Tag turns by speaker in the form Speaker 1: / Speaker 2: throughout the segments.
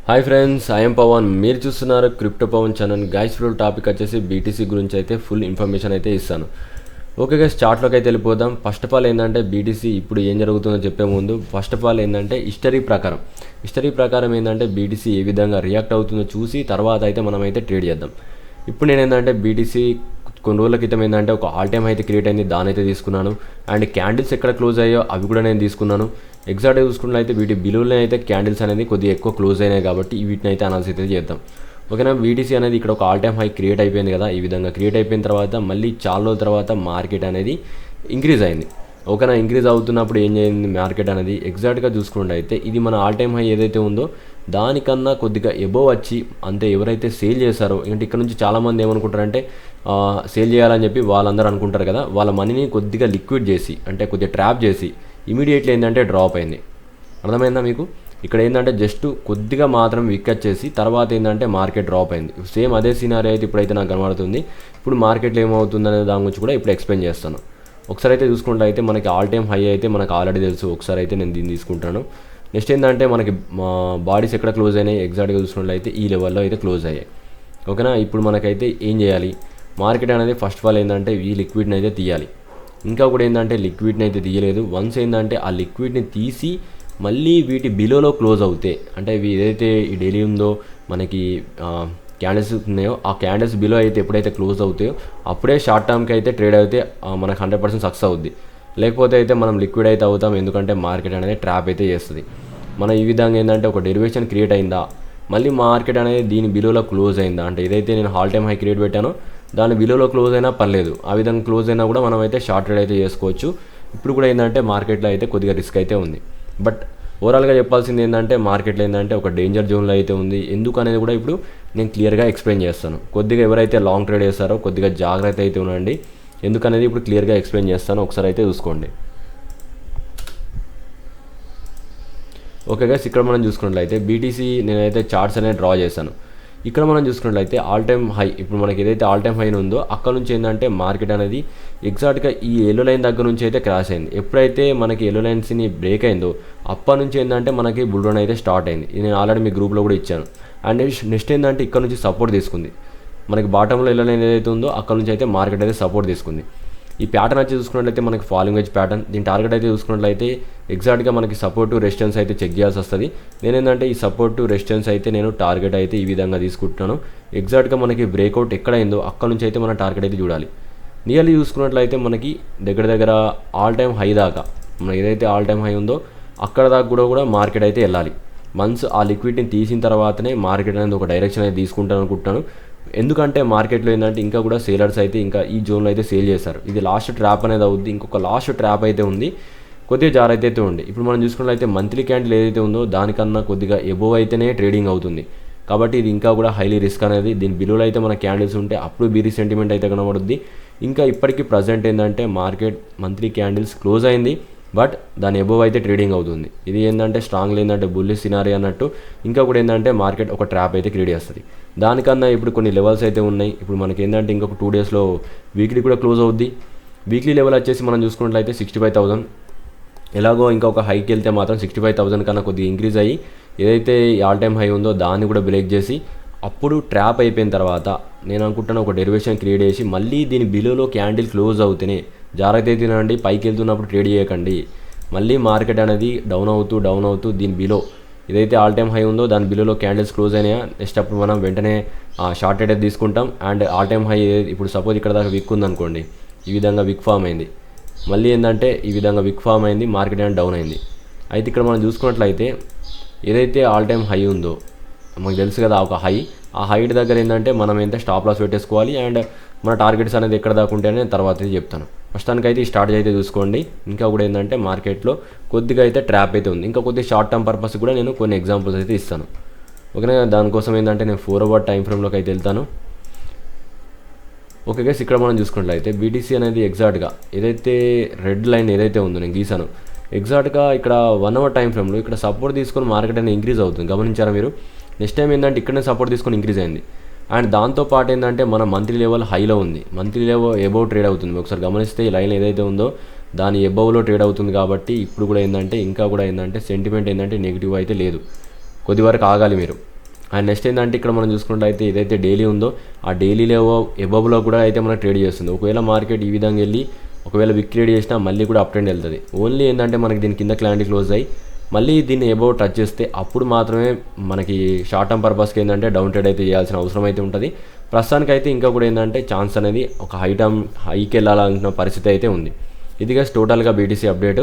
Speaker 1: Hi friends, I'm Pavan. మీరు చూస్తున్నారు crypto Pavan channel. Guys full topic వచ్చేసి బీటీసీ గురించి అయితే ఫుల్ ఇన్ఫర్మేషన్ అయితే ఇస్తాను. ఓకే గైస్, చార్ట్లోకి అయితే వెళ్ళిపోదాం. ఫస్ట్ ఆఫ్ ఆల్ ఏంటంటే బీటీసీ ఇప్పుడు ఏం జరుగుతుందో చెప్పే ముందు ఫస్ట్ ఆఫ్ ఆల్ ఏంటంటే హిస్టరీ ప్రకారం ఏంటంటే బీటీసీ ఏ విధంగా రియాక్ట్ అవుతుందో చూసి తర్వాత అయితే మనమైతే ట్రేడ్ చేద్దాం. ఇప్పుడు నేను ఏంటంటే బీటీసీ కొన్ని రోజుల క్రితం ఏంటంటే ఒక ఆల్ టైమ్ అయితే క్రియేట్ అయింది, దాని అయితే తీసుకున్నాను. అండ్ క్యాండిల్స్ ఎక్కడ క్లోజ్ అయ్యో అవి కూడా నేను తీసుకున్నాను. ఎగ్జాక్ట్గా చూసుకున్నట్లయితే వీటి బిలోనే అయితే క్యాండిల్స్ అనేది కొద్దిగా ఎక్కువ క్లోజ్ అయినాయి కాబట్టి వీటిని అయితే అనాలిసిస్ అయితే చేద్దాం. ఓకేనా. బీటీసీ అనేది ఇక్కడ ఒక ఆల్ టైమ్ హై క్రియేట్ అయిపోయింది కదా. ఈ విధంగా క్రియేట్ అయిపోయిన తర్వాత మళ్ళీ చాలా రోజుల తర్వాత మార్కెట్ అనేది ఇంక్రీజ్ అయింది. ఓకేనా. ఇంక్రీజ్ అవుతున్నప్పుడు ఏం చేయింది మార్కెట్ అనేది ఎగ్జాక్ట్గా చూసుకున్నట్లయితే ఇది మన ఆల్ టైమ్ హై ఏదైతే ఉందో దానికన్నా కొద్దిగా ఎబోవ్ వచ్చి, అంతే ఎవరైతే సేల్ చేశారో, అంటే ఇక్కడ నుంచి చాలామంది ఏమనుకుంటారంటే సేల్ చేయాలని చెప్పి వాళ్ళందరూ అనుకుంటారు కదా, వాళ్ళ మనీని కొద్దిగా లిక్విడ్ చేసి అంటే కొద్దిగా ట్రాప్ చేసి ఇమీడియట్లీ ఏంటంటే డ్రాప్ అయింది. అర్థమైందా మీకు? ఇక్కడ ఏంటంటే జస్ట్ కొద్దిగా మాత్రం వికెట్ చేసి తర్వాత ఏంటంటే మార్కెట్ డ్రాప్ అయింది. సేమ్ అదే సినారీ అయితే ఇప్పుడైతే నాకు కనబడుతుంది. ఇప్పుడు మార్కెట్లో ఏమవుతుంది అనే దాని గురించి కూడా ఇప్పుడు ఎక్స్ప్లెయిన్ చేస్తాను. ఒకసారి అయితే చూసుకుంటే మనకి ఆల్ టైమ్ హై అయితే మనకు ఆల్రెడీ తెలుసు. ఒకసారి అయితే నేను దీన్ని తీసుకుంటాను. నెక్స్ట్ ఏంటంటే మనకి బాడీస్ ఎక్కడ క్లోజ్ అయినాయి ఎగ్జాక్ట్గా చూసుకున్నట్లయితే ఈ లెవెల్లో అయితే క్లోజ్ అయ్యాయి. ఓకేనా. ఇప్పుడు మనకైతే ఏం చేయాలి, మార్కెట్ అనేది ఫస్ట్ ఆఫ్ ఆల్ ఏంటంటే ఈ లిక్విడ్ని అయితే తీయాలి. ఇంకా కూడా ఏంటంటే లిక్విడ్ని అయితే తీయలేదు. వన్స్ ఏంటంటే ఆ లిక్విడ్ని తీసి మళ్ళీ వీటి బిలోలో క్లోజ్ అవుతే, అంటే ఇవి ఏదైతే ఈ డైలీ ఉందో మనకి క్యాండిల్స్ ఉన్నాయో ఆ క్యాండిల్స్ బిలో అయితే ఎప్పుడైతే క్లోజ్ అవుతాయో అప్పుడే షార్ట్ టర్మ్కి అయితే ట్రేడ్ అయితే మనకు 100% సక్సెస్ అవుద్ది. లేకపోతే అయితే మనం లిక్విడ్ అయితే అవుతాం, ఎందుకంటే మార్కెట్ అనేది ట్రాప్ అయితే చేస్తుంది. మనం ఈ విధంగా ఏంటంటే ఒక డెరివేషన్ క్రియేట్ అయిందా, మళ్ళీ మార్కెట్ అనేది దీని బిలోలో క్లోజ్ అయిందా, అంటే ఏదైతే నేను ఆల్ టైమ్ హై క్రియేట్ పెట్టానో దాని బిలోలో క్లోజ్ అయినా పర్లేదు, ఆ విధంగా క్లోజ్ అయినా కూడా మనం అయితే షార్ట్ ట్రేడ్ అయితే చేసుకోవచ్చు. ఇప్పుడు కూడా ఏంటంటే మార్కెట్లో అయితే కొద్దిగా రిస్క్ అయితే ఉంది. బట్ ఓవరాల్గా చెప్పాల్సింది ఏంటంటే మార్కెట్లో ఏంటంటే ఒక డేంజర్ జోన్లో అయితే ఉంది. ఎందుకు అనేది కూడా ఇప్పుడు నేను క్లియర్గా ఎక్స్ప్లెయిన్ చేస్తాను. కొద్దిగా ఎవరైతే లాంగ్ ట్రేడ్ చేస్తారో కొద్దిగా జాగ్రత్త అయితే ఉండండి. ఎందుకనేది ఇప్పుడు క్లియర్గా ఎక్స్ప్లెయిన్ చేస్తాను. ఒకసారి అయితే చూసుకోండి. ఓకే గైస్, ఇక్కడ మనం చూసుకున్నట్లయితే బీటీసీ నేనైతే చార్ట్స్ అనేది డ్రా చేశాను. ఇక్కడ మనం చూసుకున్నట్లయితే ఆల్ టైమ్ హై, ఇప్పుడు మనకి ఏదైతే ఆల్ టైమ్ హై ఉందో అక్కడ నుంచి ఏంటంటే మార్కెట్ అనేది ఎగ్జాక్ట్గా ఈ ఎల్లో లైన్ దగ్గర నుంచి అయితే క్రాష్ అయింది. ఎప్పుడైతే మనకి ఎల్లో లైన్స్ని బ్రేక్ అయిందో అప్పటి నుంచి ఏంటంటే మనకి బుల్ రన్ అయితే స్టార్ట్ అయింది. ఇది నేను ఆల్రెడీ మీ గ్రూప్లో కూడా ఇచ్చాను. అండ్ నెక్స్ట్ ఏంటంటే ఇక్కడ నుంచి సపోర్ట్ తీసుకుంది. మనకి బాటంలో ఎల్లో లైన్ ఏదైతే ఉందో అక్కడ నుంచి అయితే మార్కెట్ అయితే సపోర్ట్ తీసుకుంది. ఈ ప్యాటర్న్ వచ్చి చూసుకున్నట్లయితే మనకి ఫాలింగ్ వెజ్ ప్యాటర్న్. దీని టార్గెట్ అయితే చూసుకున్నట్లయితే ఎగ్జాక్ట్గా మనకి సపోర్ట్ టు రెసిస్టెన్స్ అయితే చెక్ చేయాల్సి వస్తుంది. నేనేంటంటే ఈ సపోర్ట్ టు రెసిస్టెన్స్ అయితే నేను టార్గెట్ అయితే ఈ విధంగా తీసుకుంటున్నాను. ఎగ్జాక్ట్గా మనకి బ్రేక్అవుట్ ఎక్కడైందో అక్కడ నుంచి అయితే మన టార్గెట్ అయితే చూడాలి. నియర్లీ చూసుకున్నట్లయితే మనకి దగ్గర ఆల్ టైమ్ హై దాకా, మనకి ఏదైతే ఆల్ టైమ్ హై ఉందో అక్కడ దాకా కూడా మార్కెట్ అయితే వెళ్ళాలి. వన్స్ ఆ లిక్విడ్ని తీసిన తర్వాతనే మార్కెట్ అనేది ఒక డైరెక్షన్ అయితే తీసుకుంటాను అనుకుంటాను. ఎందుకంటే మార్కెట్లో ఏంటంటే ఇంకా కూడా సేలర్స్ అయితే ఇంకా ఈ జోన్లో అయితే సేల్ చేశారు. ఇది లాస్ట్ ట్రాప్ అనేది అవుద్ది. ఇంకొక లాస్ట్ ట్రాప్ అయితే ఉంది, కొద్దిగా జాగ్రత్త అయితే ఉంది. ఇప్పుడు మనం చూసుకున్నట్లయితే మంత్లీ క్యాండిల్ ఏదైతే ఉందో దానికన్నా కొద్దిగా ఎబోవ్ అయితేనే ట్రేడింగ్ అవుతుంది. కాబట్టి ఇది ఇంకా కూడా హైలీ రిస్క్ అనేది. దీని బిలోలో అయితే మన క్యాండిల్స్ ఉంటే అప్పుడు బీరీ సెంటిమెంట్ అయితే కనబడుద్ది. ఇంకా ఇప్పటికీ ప్రజెంట్ ఏంటంటే మార్కెట్ మంత్లీ క్యాండిల్స్ క్లోజ్ అయింది, బట్ దాని ఎబోవ్ అయితే ట్రేడింగ్ అవుతుంది. ఇది ఏంటంటే స్ట్రాంగ్లీ ఏంటంటే బుల్లిష్ సినారీ అన్నట్టు. ఇంకా కూడా ఏంటంటే మార్కెట్ ఒక ట్రాప్ అయితే క్రియేట్ చేస్తుంది. దానికన్నా ఇప్పుడు కొన్ని లెవెల్స్ అయితే ఉన్నాయి. ఇప్పుడు మనకి ఏంటంటే ఇంకొక 2 డేస్లో వీక్లీ కూడా క్లోజ్ అవుద్ది. వీక్లీ లెవెల్ వచ్చేసి మనం చూసుకున్నట్లయితే 65,000. ఎలాగో ఇంకా ఒక హైకి వెళ్తే మాత్రం 65,000 కన్నా కొద్దిగా ఇంక్రీజ్ అయ్యి ఏదైతే ఆల్ టైమ్ హై ఉందో దాన్ని కూడా బ్రేక్ చేసి అప్పుడు ట్రాప్ అయిపోయిన తర్వాత నేను అనుకుంటున్నా ఒక డెరివేషన్ క్రియేట్ చేసి మళ్ళీ దీని బిలోలో క్యాండిల్ క్లోజ్ అవుతూనే జాగ్రత్త అయితే తినండి. పైకి వెళ్తున్నప్పుడు ట్రేడ్ చేయకండి. మళ్ళీ మార్కెట్ అనేది డౌన్ అవుతూ దీని బిలో ఏదైతే ఆల్ టైమ్ హై ఉందో దాని బిలోలో క్యాండిల్స్ క్లోజ్ అయినాయా నెక్స్ట్ అప్పుడు మనం వెంటనే షార్ట్ అయితే తీసుకుంటాం. అండ్ ఆల్ టైమ్ హై ఇప్పుడు సపోజ్ ఇక్కడ దాకా విక్ ఉందనుకోండి, ఈ విధంగా విక్ ఫామ్ అయింది. మళ్ళీ ఏంటంటే ఈ విధంగా విక్ ఫామ్ అయింది, మార్కెట్ అనేది డౌన్ అయింది. అయితే ఇక్కడ మనం చూసుకున్నట్లయితే ఏదైతే ఆల్ టైమ్ హై ఉందో మనకు తెలుసు కదా ఒక హై, ఆ హైట్ దగ్గర ఏంటంటే మనం ఎంత స్టాప్ లాస్ పెట్టేసుకోవాలి. అండ్ మన టార్గెట్స్ అనేది ఎక్కడ దాకా ఉంటేనే తర్వాత చెప్తాను. ప్రస్తుతానికైతే ఈ స్టార్ట్ అయితే చూసుకోండి. ఇంకా కూడా ఏంటంటే మార్కెట్లో కొద్దిగా అయితే ట్రాప్ అయితే ఉంది. ఇంకా కొద్దిగా షార్ట్ టర్మ్ పర్పస్ కూడా నేను కొన్ని ఎగ్జాంపుల్స్ అయితే ఇస్తాను. ఓకేనా. దానికోసం ఏంటంటే నేను 4 అవర్ టైం ఫ్రేమ్లోకి అయితే వెళ్తాను. ఓకే గైస్, ఇక్కడ మనం చూసుకున్నట్లయితే బీటీసీ అనేది ఎగ్జాక్ట్గా ఏదైతే రెడ్ లైన్ ఏదైతే ఉందో నేను గీసాను ఎగ్జాక్ట్గా ఇక్కడ 1 అవర్ టైం ఫ్రేమ్లో ఇక్కడ సపోర్ట్ తీసుకొని మార్కెట్ అనేది ఇంక్రీజ్ అవుతుంది. గమనించారా మీరు? నెక్స్ట్ టైం ఏంటంటే ఇక్కడనే సపోర్ట్ తీసుకొని ఇంక్రీజ్ అయింది. అండ్ దాంతోపాటు ఏంటంటే మన మంత్లీ లెవెల్ హైలో ఉంది, మంత్లీ లెవెల్ ఎబోవ్ ట్రేడ్ అవుతుంది. ఒకసారి గమనిస్తే ఈ లైన్ ఏదైతే ఉందో దాని ఎబోవ్లో ట్రేడ్ అవుతుంది. కాబట్టి ఇప్పుడు కూడా ఏంటంటే ఇంకా కూడా ఏంటంటే సెంటిమెంట్ ఏంటంటే నెగిటివ్ అయితే లేదు. కొద్ది వరకు ఆగాలి మీరు. అండ్ నెక్స్ట్ ఏంటంటే ఇక్కడ మనం చూసుకున్నట్లయితే ఏదైతే డైలీ ఉందో ఆ డైలీ ఎబవ్లో కూడా అయితే మనం ట్రేడ్ చేస్తుంది. ఒకవేళ మార్కెట్ ఈ విధంగా వెళ్ళి ఒకవేళ విక్ క్రియేట్ చేసినా మళ్ళీ కూడా అప్ ట్రెండ్ వెళ్తుంది. ఓన్లీ ఏంటంటే మనకి దీని కింద క్లాంటీ క్లోజ్ అయ్యి మళ్ళీ దీన్ని ఎబవ్ టచ్ చేస్తే అప్పుడు మాత్రమే మనకి షార్ట్ టర్మ్ పర్పస్కి ఏంటంటే డౌన్ ట్రేడ్ అయితే చేయాల్సిన అవసరం అయితే ఉంటుంది. ప్రస్తుతానికైతే ఇంకా కూడా ఏంటంటే ఛాన్స్ అనేది ఒక హైకి వెళ్ళాలనుకున్న పరిస్థితి అయితే ఉంది. ఇది టోటల్గా బీటీసీ అప్డేట్.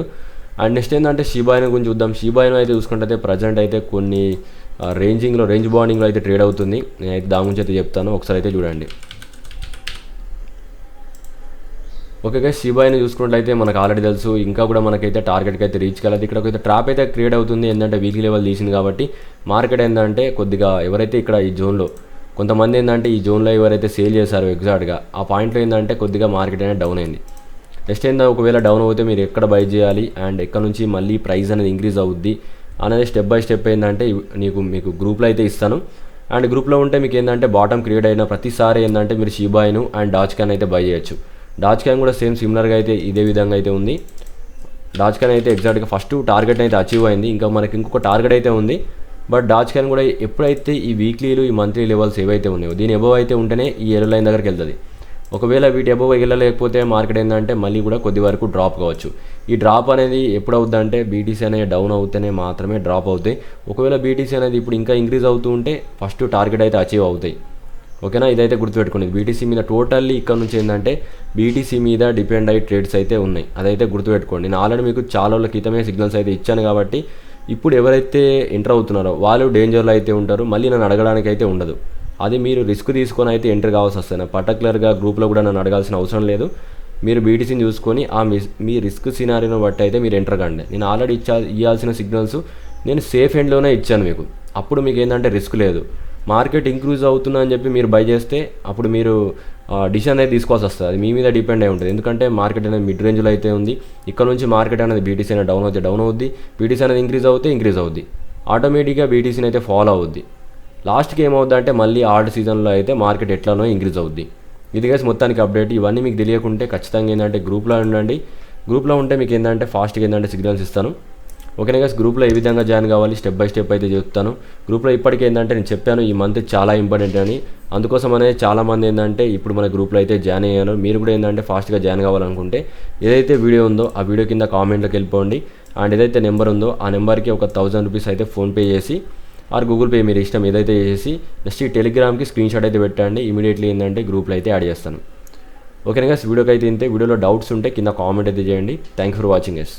Speaker 1: అండ్ నెక్స్ట్ ఏంటంటే షిబాయిను గురించి చూద్దాం. షిబాయిను అయితే చూసుకుంటే ప్రజెంట్ అయితే కొన్ని రేంజ్ బాండింగ్లో అయితే ట్రేడ్ అవుతుంది. నేనైతే దాని గురించి అయితే చెప్తాను, ఒకసారి అయితే చూడండి. ఓకే గైస్, షిబాయిని చూసుకున్నట్లయితే మనకు ఆల్రెడీ తెలుసు, ఇంకా కూడా మనకైతే టార్గెట్కి అయితే రీచ్ కాలేదు. ఇక్కడ అయితే ట్రాప్ అయితే క్రియేట్ అవుతుంది. ఏంటంటే వీక్లీ లెవెల్ తీసింది కాబట్టి మార్కెట్ ఏంటంటే కొద్దిగా ఎవరైతే ఇక్కడ ఈ జోన్లో కొంతమంది ఏంటంటే ఈ జోన్లో ఎవరైతే సేల్ చేశారో ఎగ్జాక్ట్గా ఆ పాయింట్లో ఏంటంటే కొద్దిగా మార్కెట్ అనేది డౌన్ అయింది. నెక్స్ట్ ఏంటంటే ఒకవేళ డౌన్ అవుతే మీరు ఎక్కడ బై చేయాలి అండ్ ఎక్కడ నుంచి మళ్ళీ ప్రైస్ అనేది ఇంక్రీజ్ అవుద్ది అనేది స్టెప్ బై స్టెప్ ఏంటంటే మీకు గ్రూప్లో అయితే ఇస్తాను. అండ్ గ్రూప్లో ఉంటే మీకు ఏంటంటే బాటమ్ క్రియేట్ అయిన ప్రతిసారి ఏంటంటే మీరు షిబాయిను అండ్ డాజ్ కాన్ అయితే బై చేయొచ్చు. డాజ్ కాన్ కూడా సేమ్ సిమిలర్గా అయితే ఇదే విధంగా అయితే ఉంది. డాజ్ కాన్ అయితే ఎగ్జాక్ట్గా ఫస్ట్ టార్గెట్ అయితే అచీవ్ అయింది. ఇంకా మనకి ఇంకొక టార్గెట్ అయితే ఉంది. బట్ డాజ్ కాన్ కూడా ఎప్పుడైతే ఈ వీక్లీలు ఈ మంత్లీ లెవెల్స్ ఏవైతే ఉన్నాయో దీని ఎబవ్ అయితే ఉంటేనే ఈ ఎల్లో లైన్ దగ్గరికి వెళ్తుంది. ఒకవేళ వీటి ఎబవ్ వెళ్ళలేకపోతే మార్కెట్ ఏంటంటే మళ్ళీ కూడా కొద్ది వరకు డ్రాప్ కావచ్చు. ఈ డ్రాప్ అనేది ఎప్పుడు అవుతుందంటే బీటీసీ అనేది డౌన్ అవుతేనే మాత్రమే డ్రాప్ అవుతాయి. ఒకవేళ బీటీసీ అనేది ఇప్పుడు ఇంకా ఇంక్రీజ్ అవుతూ ఉంటే ఫస్ట్ టార్గెట్ అయితే అచీవ్ అవుతాయి. ఓకేనా, ఇదైతే గుర్తుపెట్టుకునేది. బీటీసీ మీద టోటల్లీ ఇక్కడ నుంచి ఏంటంటే బీటీసీ మీద డిపెండ్ అయ్యి ట్రేడ్స్ అయితే ఉన్నాయి. అదైతే గుర్తుపెట్టుకోండి. నేను ఆల్రెడీ మీకు చాలా రోజుల క్రితమే సిగ్నల్స్ అయితే ఇచ్చాను కాబట్టి ఇప్పుడు ఎవరైతే ఎంటర్ అవుతున్నారో వాళ్ళు డేంజర్లో అయితే ఉంటారు. మళ్ళీ నన్ను అడగడానికి అయితే ఉండదు. అది మీరు రిస్క్ తీసుకొని అయితే ఎంటర్ కావాల్సి వస్తుంది. పర్టికులర్గా గ్రూప్లో కూడా నన్ను అడగాల్సిన అవసరం లేదు. మీరు బీటీసీని చూసుకొని మీ రిస్క్ సినారీని బట్టి అయితే మీరు ఎంటర్ కండి. నేను ఆల్రెడీ ఇవ్వాల్సిన సిగ్నల్స్ నేను సేఫ్ ఎండ్లోనే ఇచ్చాను మీకు. అప్పుడు మీకు ఏంటంటే రిస్క్ లేదు. మార్కెట్ ఇంక్రీజ్ అవుతుందని అని చెప్పి మీరు బై చేస్తే అప్పుడు మీరు డిసిషన్ అయితే తీసుకోవాల్సి వస్తుంది. అది మీ మీద డిపెండ్ అయి ఉంటుంది. ఎందుకంటే మార్కెట్ అనేది మిడ్ రేంజ్లో అయితే ఉంది. ఇక్కడ నుంచి మార్కెట్ అనేది బీటీసీ అనేది డౌన్ అవుద్ది. బీటీసీ అనేది ఇంక్రీజ్ అవుద్ది. ఆటోమేటిక్గా బీటీసీని అయితే ఫాలో అవుద్ది. లాస్ట్కి ఏమవుద్ది అంటే మళ్ళీ ఆల్ట్ సీజన్లో అయితే మార్కెట్ ఎట్లానో ఇంక్రీజ్ అవుద్ది. ఇది గైస్ మొత్తానికి అప్డేట్. ఇవన్నీ మీకు తెలియకుంటే ఖచ్చితంగా ఏంటంటే గ్రూప్లో ఉండండి. గ్రూప్లో ఉంటే మీకు ఏంటంటే ఫాస్ట్గా ఏంటంటే సిగ్నల్స్ ఇస్తాను. ఓకేనా గైస్, గ్రూప్లో ఏ విధంగా జాయిన్ కావాలి స్టెప్ బై స్టెప్ అయితే చెప్తాను. గ్రూప్లో ఇప్పటికీ ఏంటంటే నేను చెప్పాను ఈ మంత్ చాలా ఇంపార్టెంట్ అని. అందుకోసం అనేది చాలామంది ఏంటంటే ఇప్పుడు మన గ్రూప్లో అయితే జాయిన్ అయ్యాను. మీరు కూడా ఏంటంటే ఫాస్ట్గా జాయిన్ కావాలనుకుంటే ఏదైతే వీడియో ఉందో ఆ వీడియో కింద కామెంట్లోకి వెళ్ళిపోండి. అండ్ ఏదైతే నెంబర్ ఉందో ఆ నెంబర్కి ఒక 1000 రూపీస్ అయితే ఫోన్పే చేసి ఆర్ గూగుల్ పే మీరు ఇష్టం ఏదైతే చేసి నెక్స్ట్ ఈ టెలిగ్రామ్కి స్క్రీన్ షాట్ అయితే పెట్టండి. ఇమీడియట్లీ ఏంటంటే గ్రూప్లో అయితే యాడ్ చేస్తాను. ఓకేనా గైస్, వీడియోకి అయితే ఇంతే. వీడియోలో డౌట్స్ ఉంటే కింద కామెంట్ అయితే చేయండి. Thank you for watching guys.